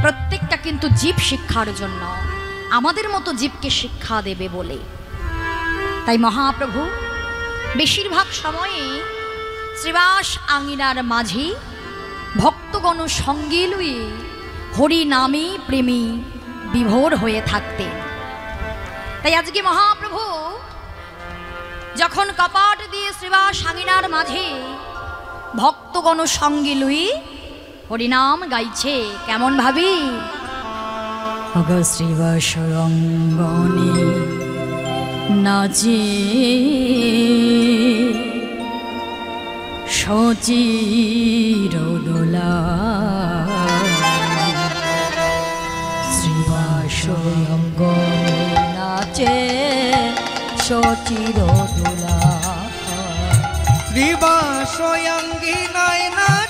প্রত্যেকটা কিন্তু জীব শিক্ষার জন্য, আমাদের মতো জীবকে শিক্ষা দেবে বলে। তাই মহাপ্রভু বেশিরভাগ সময়ে শ্রীবাস আঙিনার মাঝি ভক্তগণ সঙ্গে লুয়ে হরি নামে প্রেমী বিভোর হয়ে থাকতেন। তাই আজকে মহাপ্রভু যখন কপাট দিয়ে শ্রীবাস আঙিনার মাঝে ভক্তগণ সঙ্গে লুই হরিনাম গাইছে, কেমন ভাবি? অগ শ্রীবাস অঙ্গনে নাচে সচির দোলা, শ্রীবাস অঙ্গনে নাচে সচির দোলা, শ্রীবাস অঙ্গিনায় নাচে